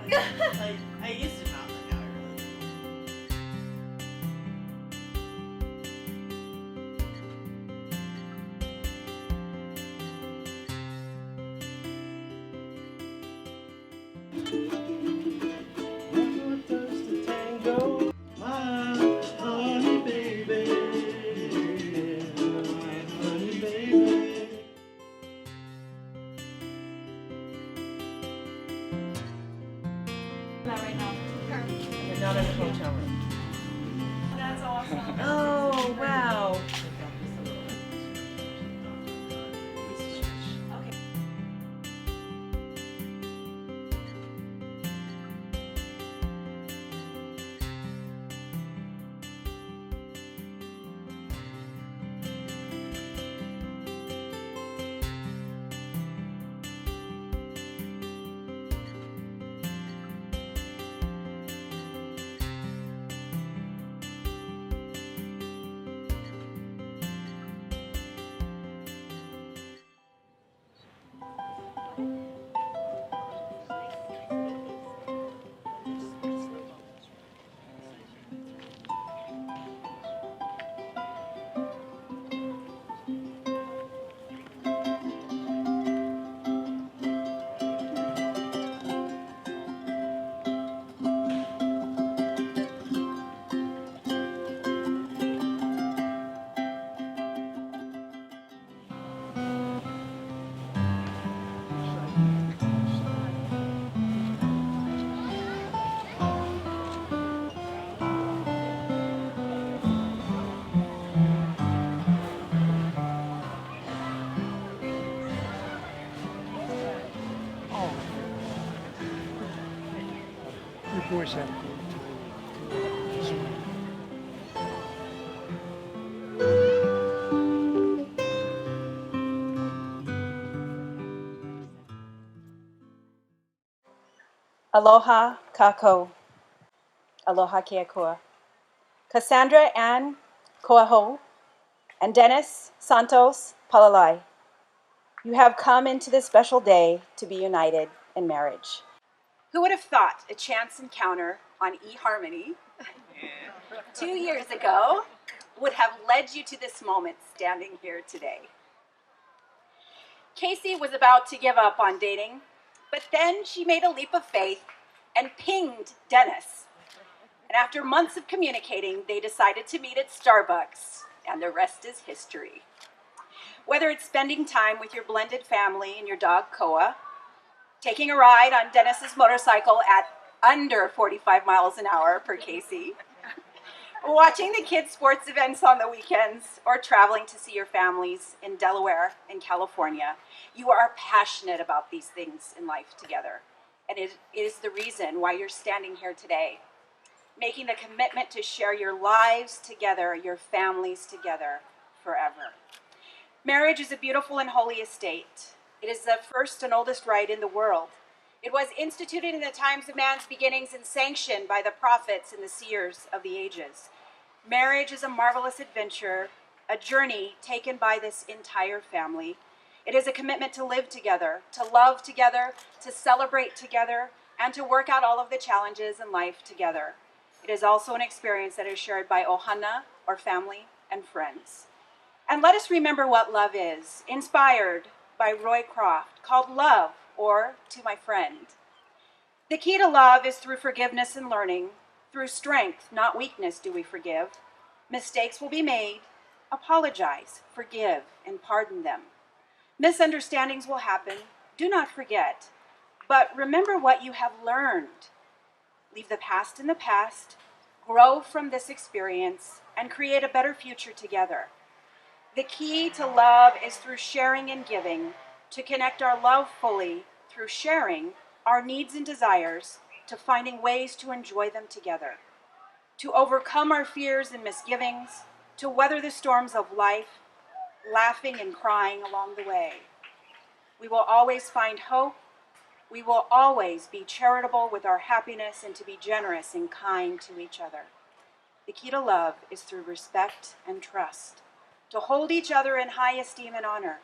Like, I used to not, but now I really do. One more touch to tango, my honey baby, my honey baby. That right now. You're not in a hotel room. That's awesome. Oh, wow. Okay. Your boys have Aloha kako. Aloha keakua. Cassandra Ann Koaho and Dennis Santos Palalai. You have come into this special day to be united in marriage. Who would have thought a chance encounter on eHarmony 2 years ago would have led you to this moment standing here today? Casey was about to give up on dating, but then she made a leap of faith and pinged Dennis. And after months of communicating, they decided to meet at Starbucks, and the rest is history. Whether it's spending time with your blended family and your dog Koa, taking a ride on Dennis's motorcycle at under 45 miles an hour per Casey, watching the kids' sports events on the weekends, or traveling to see your families in Delaware and California, you are passionate about these things in life together. And it is the reason why you're standing here today, making the commitment to share your lives together, your families together forever. Marriage is a beautiful and holy estate. It is the first and oldest rite in the world. It was instituted in the times of man's beginnings and sanctioned by the prophets and the seers of the ages. Marriage is a marvelous adventure, a journey taken by this entire family. It is a commitment to live together, to love together, to celebrate together, and to work out all of the challenges in life together. It is also an experience that is shared by ohana, or family, and friends. And let us remember what love is, inspired by Roy Croft, called Love, or To My Friend. The key to love is through forgiveness and learning. Through strength, not weakness, do we forgive. Mistakes will be made. Apologize, forgive, and pardon them. Misunderstandings will happen. Do not forget. But remember what you have learned. Leave the past in the past, grow from this experience, and create a better future together. The key to love is through sharing and giving, to connect our love fully through sharing our needs and desires, to finding ways to enjoy them together, to overcome our fears and misgivings, to weather the storms of life, laughing and crying along the way. We will always find hope. We will always be charitable with our happiness and to be generous and kind to each other. The key to love is through respect and trust, to hold each other in high esteem and honor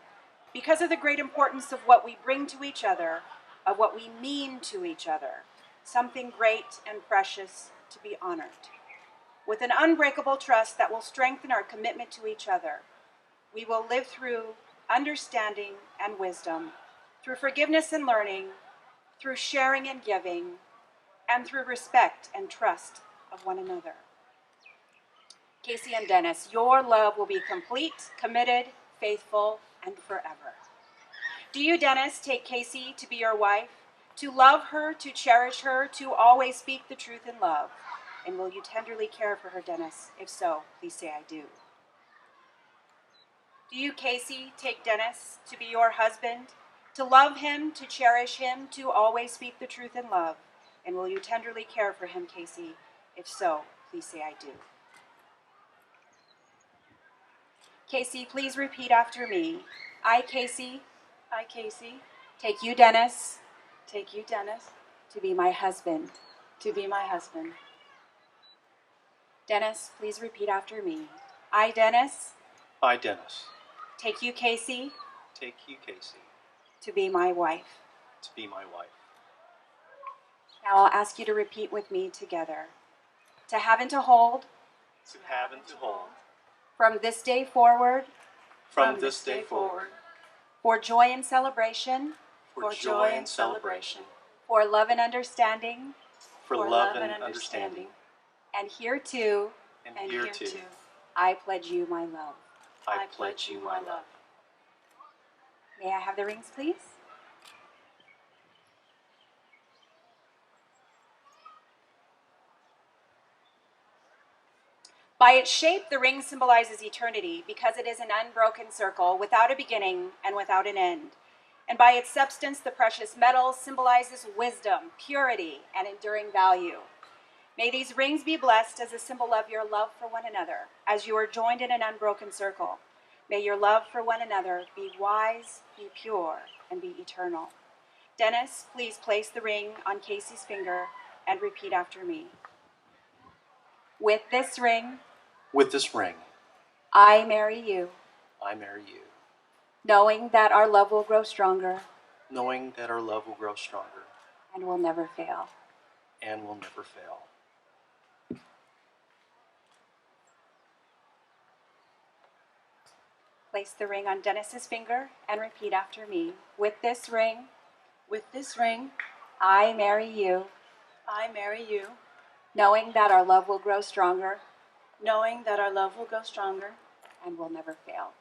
because of the great importance of what we bring to each other, of what we mean to each other. something great and precious to be honored. With an unbreakable trust that will strengthen our commitment to each other, we will live through understanding and wisdom, through forgiveness and learning, through sharing and giving, and through respect and trust of one another. Casey and Dennis, your love will be complete, committed, faithful, and forever. Do you, Dennis, take Casey to be your wife, to love her, to cherish her, to always speak the truth in love? And will you tenderly care for her, Dennis? If so, please say I do. Do you, Casey, take Dennis to be your husband, to love him, to cherish him, to always speak the truth in love? And will you tenderly care for him, Casey? If so, please say I do. Casey, please repeat after me. I, Casey, take you, Dennis, to be my husband. Dennis, please repeat after me. I, Dennis, I, Dennis, take you, Casey, take you, Casey, to be my wife. to be my wife. Now I'll ask you to repeat with me together. To have and to hold, To have and to hold, from this day forward, from this day forward, for joy and celebration, for joy and celebration, for love and understanding, for love and understanding, and hereto, and hereto, I pledge you my love. I pledge you my love. May I have the rings, please? By its shape, the ring symbolizes eternity because it is an unbroken circle without a beginning and without an end. And by its substance, the precious metal symbolizes wisdom, purity, and enduring value. May these rings be blessed as a symbol of your love for one another, as you are joined in an unbroken circle. May your love for one another be wise, be pure, and be eternal. Dennis, please place the ring on Casey's finger and repeat after me. With this ring, With this ring, I marry you, I marry you, knowing that our love will grow stronger knowing that our love will grow stronger and will never fail. and will never fail. Place the ring on Dennis's finger and repeat after me. With this ring, I marry you, knowing that our love will grow stronger and will never fail.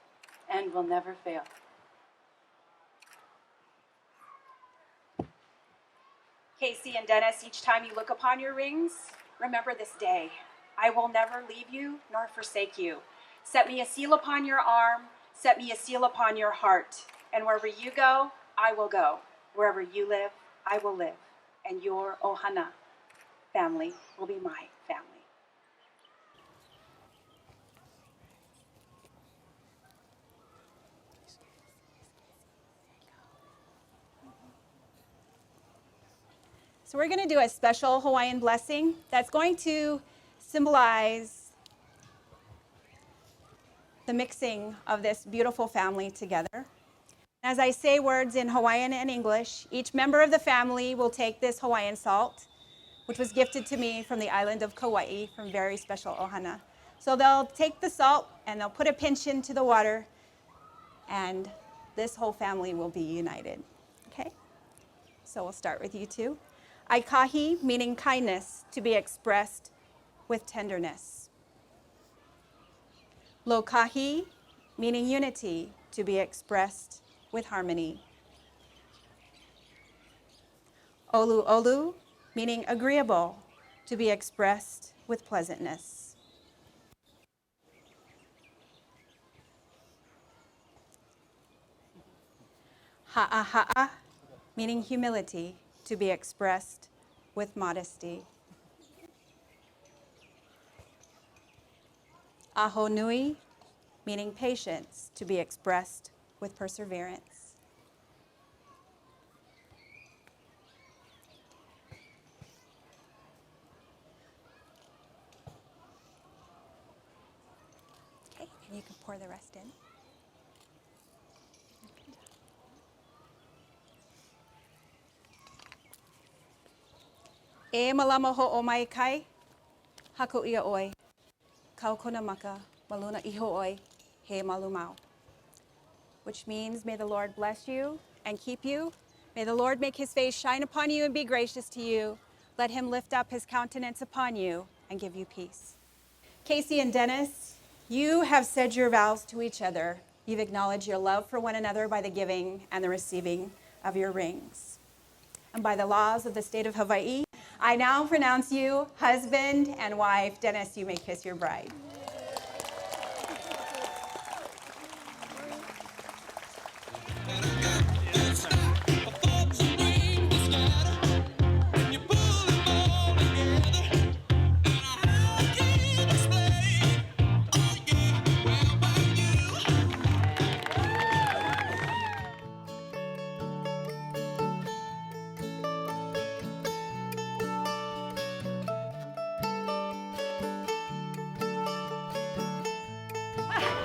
Casey and Dennis, each time you look upon your rings, remember this day. I will never leave you nor forsake you. Set me a seal upon your arm, set me a seal upon your heart. And wherever you go, I will go. Wherever you live, I will live. And your Ohana family will be my family. So we're going to do a special Hawaiian blessing that's going to symbolize the mixing of this beautiful family together. As I say words in Hawaiian and English, each member of the family will take this Hawaiian salt, which was gifted to me from the island of Kauai from very special ohana. So they'll take the salt and they'll put a pinch into the water, and this whole family will be united. Okay? So we'll start with you two. Aikahi, meaning kindness, to be expressed with tenderness. Lokahi, meaning unity, to be expressed with harmony. Olu olu, meaning agreeable, to be expressed with pleasantness. Ha'a ha'a, meaning humility, to be expressed with modesty. Aho nui, meaning patience, to be expressed with perseverance. Okay, and you can pour the rest in. E malama ho o mai kai, hako ia oi, kau kona maka, maluna iho oi, he malumau. Which means, may the Lord bless you and keep you. May the Lord make his face shine upon you and be gracious to you. Let him lift up his countenance upon you and give you peace. Casey and Dennis, you have said your vows to each other. You've acknowledged your love for one another by the giving and the receiving of your rings. And by the laws of the state of Hawaii, I now pronounce you husband and wife. Dennis, you may kiss your bride.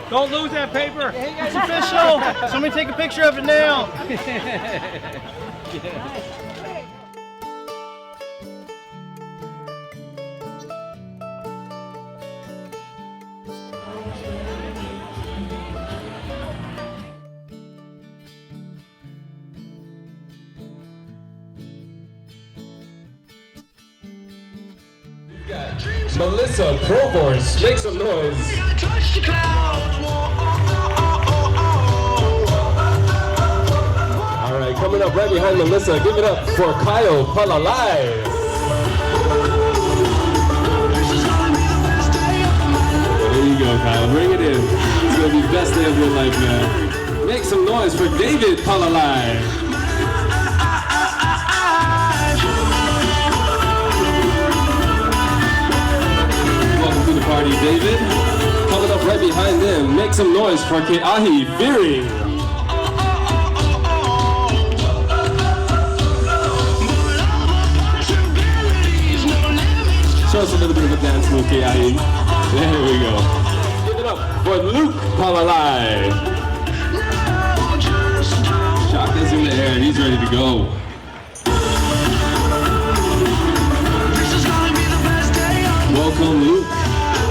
Don't lose that paper. It's official. Somebody take a picture of it now. Melissa Provorst, make some noise. All right, coming up right behind Melissa, give it up for Kyle Palalai. There you go, Kyle, bring it in. It's gonna be the best day of your life, man. Make some noise for David Palalai. To the party, David. Coming up right behind them, make some noise for Ke'ahi Fearing. Show us a little bit of a dance move, Ke'ahi. There we go. Give it up for Luke Palalai. Shaka's in the air, he's ready to go. Welcome, Luke.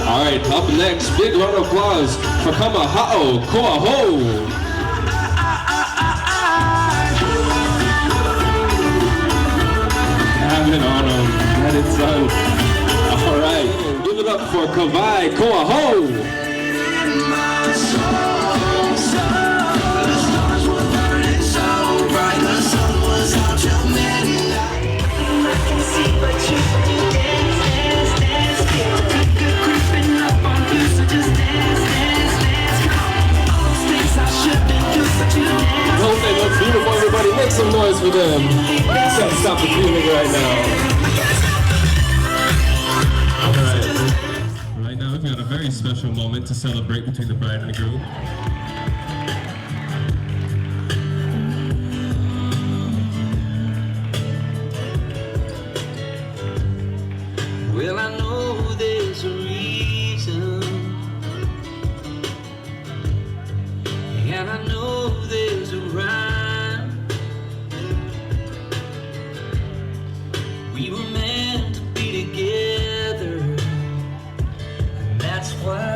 All right, up next, big round of applause for Kamaha'o Koaho. Have it on him. Let it, son. All right, give it up for Kawai Koaho. Don't they look beautiful, everybody? Make some noise for them. Can't stop the feeling right now. Alright. Right now we've got a very special moment to celebrate between the bride and the groom. Well, I know there's a reason, and I know there's a rhyme. We were meant to be together, and that's why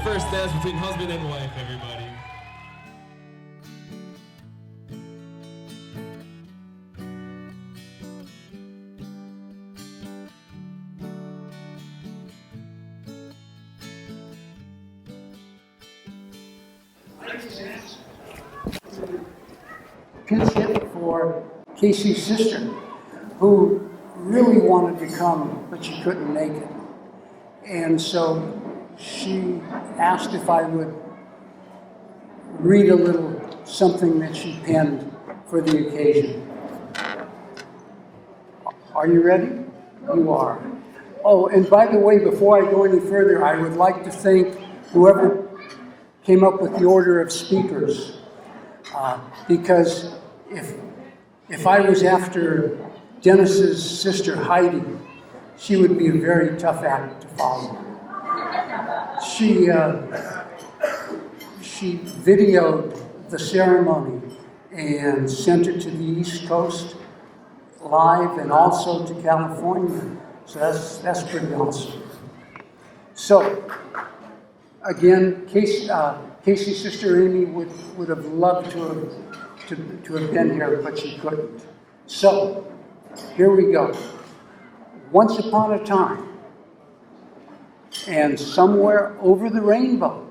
first dance between husband and wife, everybody. Pinch hit for Casey's sister, who really wanted to come, but she couldn't make it. And so she asked if I would read a little something that she penned for the occasion. Are you ready? You are. Oh, and by the way, before I go any further, I would like to thank whoever came up with the order of speakers. Because if I was after Dennis's sister Heidi, she would be a very tough act to follow. She videoed the ceremony and sent it to the East Coast live and also to California. So that's pretty awesome. So again, Casey's sister Amy would have loved to have been here, but she couldn't. So here we go. Once upon a time, and somewhere over the rainbow,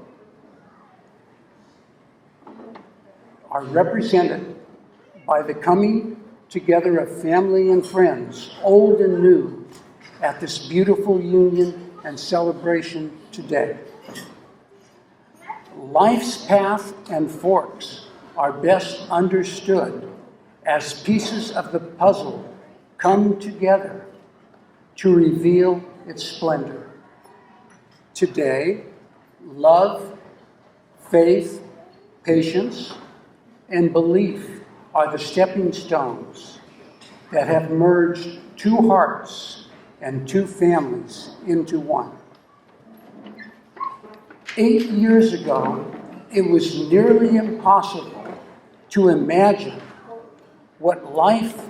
are represented by the coming together of family and friends, old and new, at this beautiful union and celebration today. Life's path and forks are best understood as pieces of the puzzle come together to reveal its splendor. Today, love, faith, patience, and belief are the stepping stones that have merged two hearts and two families into one. 8 years ago, it was nearly impossible to imagine what life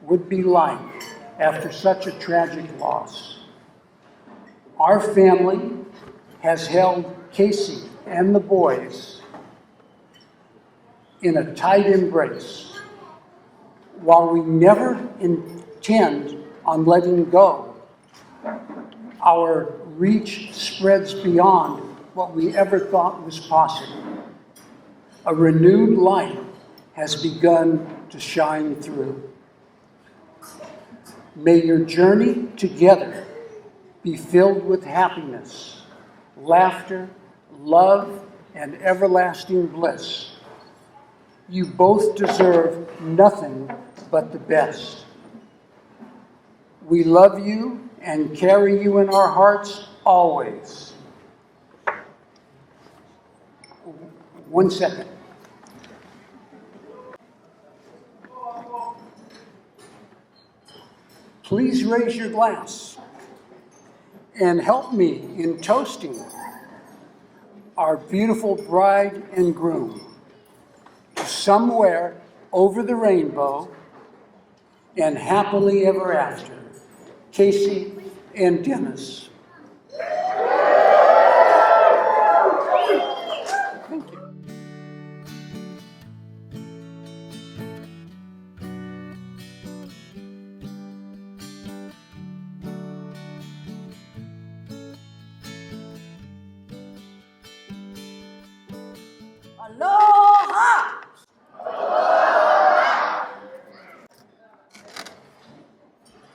would be like after such a tragic loss. Our family has held Casey and the boys in a tight embrace. While we never intend on letting go, our reach spreads beyond what we ever thought was possible. A renewed light has begun to shine through. May your journey together be filled with happiness, laughter, love, and everlasting bliss. You both deserve nothing but the best. We love you and carry you in our hearts always. 1 second. Please raise your glass and help me in toasting our beautiful bride and groom to somewhere over the rainbow and happily ever after, Casey and Dennis. Thank you. Aloha!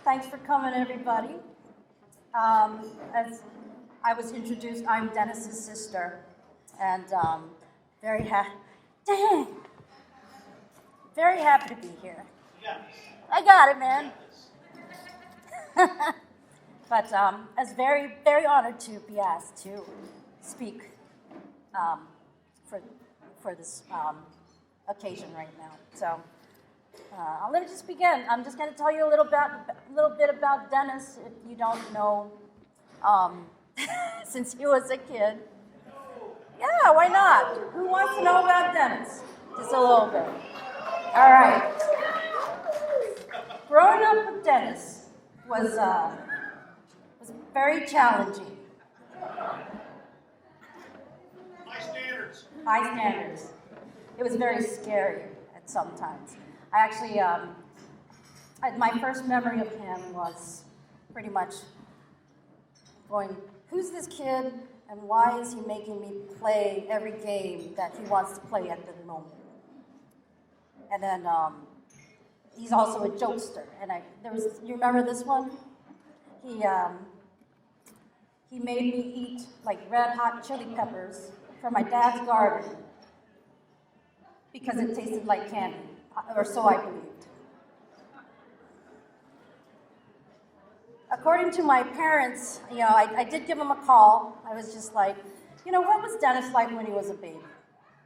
Thanks for coming, everybody. As I was introduced, I'm Dennis's sister, and very happy to be here. I got it, man. But I was very, very honored to be asked to speak for this occasion right now. So let me just begin. I'm just going to tell you a little bit about Dennis, if you don't know, since he was a kid. Yeah, why not? Who wants to know about Dennis? Just a little bit. All right. Growing up with Dennis was very challenging. High standards. It was very scary at some times. I actually, my first memory of him was pretty much going, who's this kid and why is he making me play every game that he wants to play at the moment? And then he's also a jokester. And you remember this one? He made me eat like red hot chili peppers from my dad's garden because it tasted like candy, or so I believed. According to my parents, I did give him a call. I was just like, what was Dennis like when he was a baby?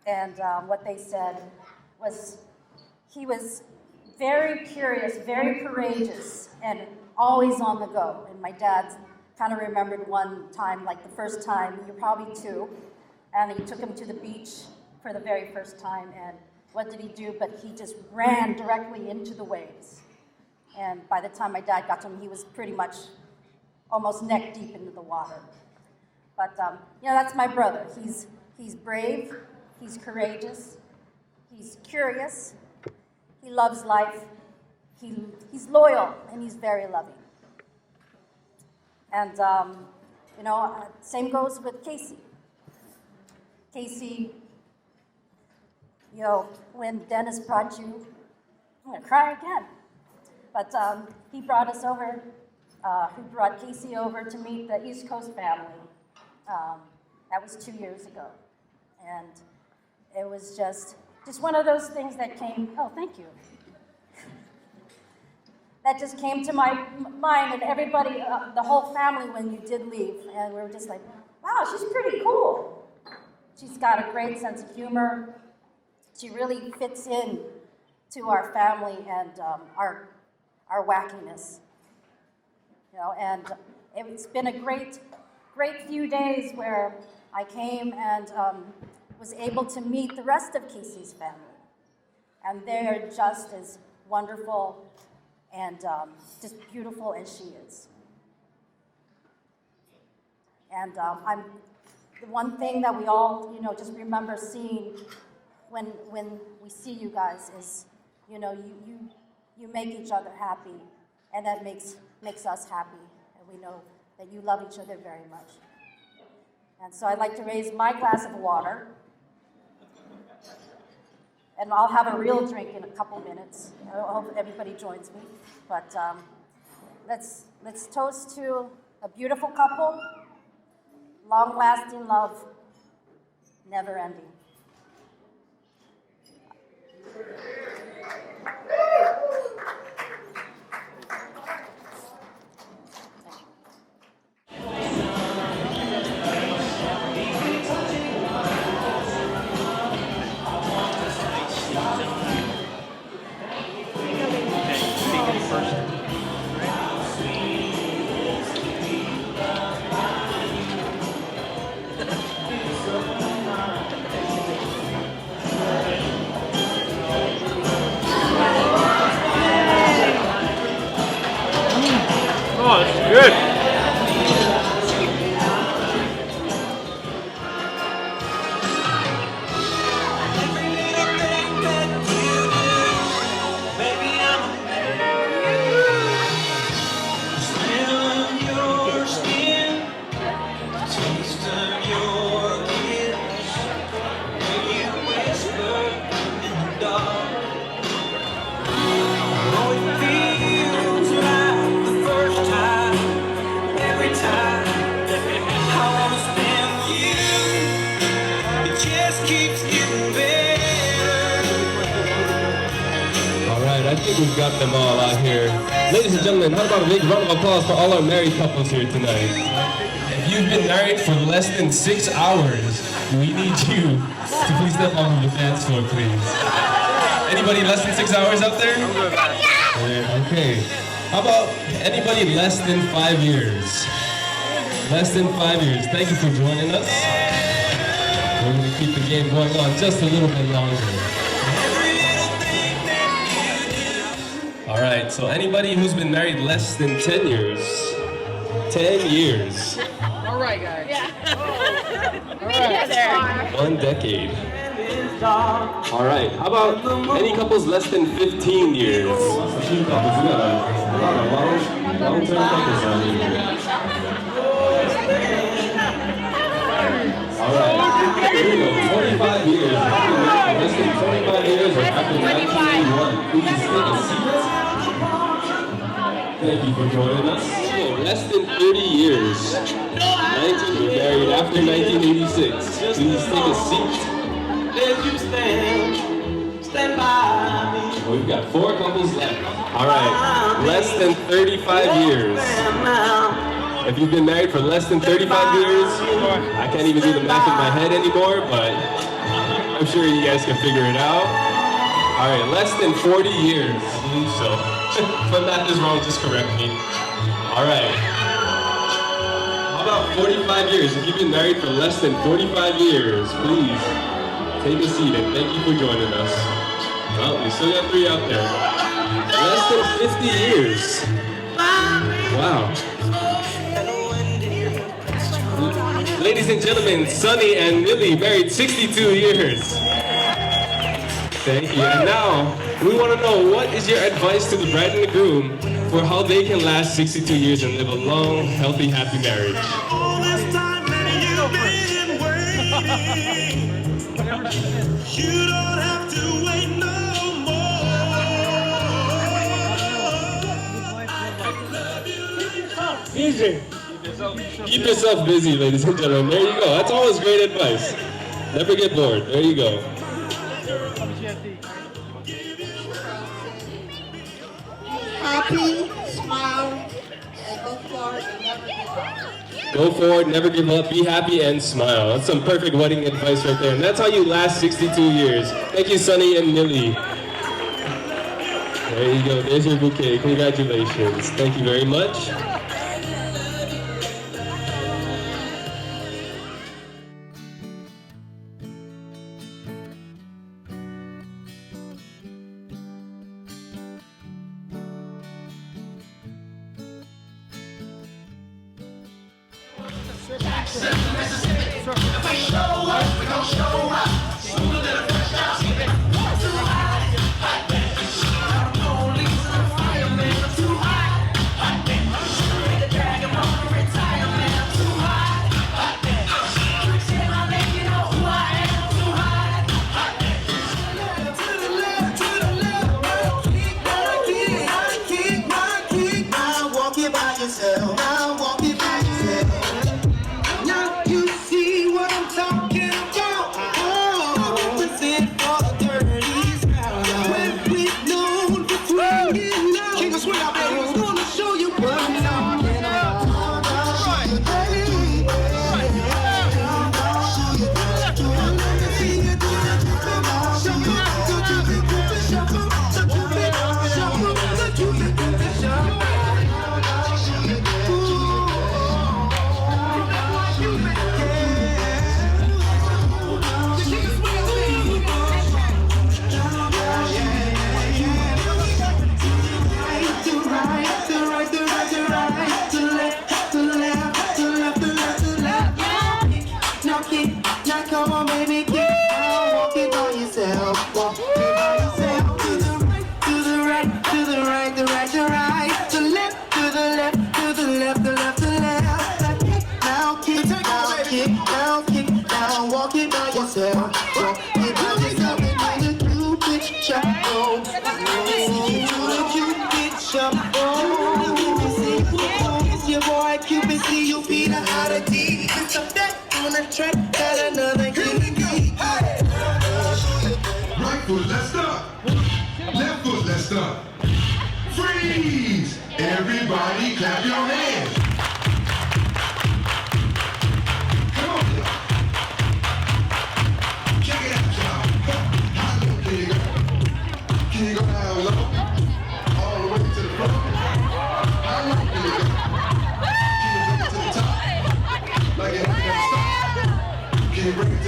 And what they said was he was very curious, very courageous, and always on the go. And my dad kind of remembered one time, like the first time, you're probably 2, and he took him to the beach for the very first time, and what did he do? But he just ran directly into the waves. And by the time my dad got to him, he was pretty much almost neck deep into the water. But, that's my brother. He's brave, he's courageous, he's curious, he loves life, he's loyal, and he's very loving. And, same goes with Casey. Casey, when Dennis brought you, I'm gonna cry again. But he brought us over, he brought Casey over to meet the East Coast family. That was 2 years ago. And it was just one of those things that came, oh, thank you. That just came to my mind, and everybody, the whole family, when you did leave, and we were just like, wow, she's pretty cool. She's got a great sense of humor. She really fits in to our family and our wackiness. And it's been a great few days where I came and was able to meet the rest of Casey's family. And they're just as wonderful and just beautiful as she is. And the one thing that we all, just remember seeing when we see you guys is, you make each other happy, and that makes us happy, and we know that you love each other very much. And so I'd like to raise my glass of water, and I'll have a real drink in a couple minutes. I hope everybody joins me. But let's toast to a beautiful couple, long-lasting love, never-ending. Oh, it's good. I think we've got them all out here. Ladies and gentlemen, how about a big round of applause for all our married couples here tonight? If you've been married for less than 6 hours, we need you to please step onto the dance floor, please. Anybody less than 6 hours out there? Okay. How about anybody less than 5 years? Less than 5 years. Thank you for joining us. We're going to keep the game going on just a little bit longer. All right, so anybody who's been married less than 10 years, 10 years. All right, guys. Together. 1 decade. All right. How about any couples less than 15 years? 15 couples. We got a lot of long-term couples around here. All right. Here we go. 25 years. Less than 25 years or after 1981. Please take a seat. Thank you for joining us. So, less than 30 years. 19 were married after 1986. Please take a seat. Stand by me. We've got 4 couples left. All right, less than 35 years. If you've been married for less than 35 years, I can't even do the math in my head anymore, but I'm sure you guys can figure it out. All right, less than 40 years. I believe so. If my math is wrong, just correct me. All right. How about 45 years? If you've been married for less than 45 years, please take a seat and thank you for joining us. Well, we still got 3 out there. Less than 50 years. Wow. Ladies and gentlemen, Sunny and Millie married 62 years. Thank you. And now, we want to know, what is your advice to the bride and the groom for how they can last 62 years and live a long, healthy, happy marriage? All this time that you've been waiting, you don't have to wait no more. Easy. Keep yourself busy, ladies and gentlemen. There you go. That's always great advice. Never get bored. There you go. Happy, smile, and go forward and never give up. Go forward, never give up, be happy, and smile. That's some perfect wedding advice right there. And that's how you last 62 years. Thank you, Sunny and Millie. There you go. There's your bouquet. Congratulations. Thank you very much. Now you see what I'm talking about. I represent for the dirty crowd. When we've known before you know, King of Swing, I was gonna show you what I'm talking about. Now come on, baby, keep on walking by yourself. Walk by yourself. To the right, to the right, to the right, the right, the right. To the left, to the left, to the left, the left, the left. Now kick, now kick, now kick, now walk it by yourself. Walk it by yourself and do the Cupid shuffle. Do the Cupid shuffle. It's your boy Cupid, see you be the oddity. It's a bet on the track that another kitty. Right foot, let's start. Left foot, let's start. Freeze! Everybody clap your hands. Come on, y'all. Check it out, y'all. How low can you go? Can you go down low? All the way to the front. How low can you go? Can you bring it to the top? Like it never stopped. Can you bring it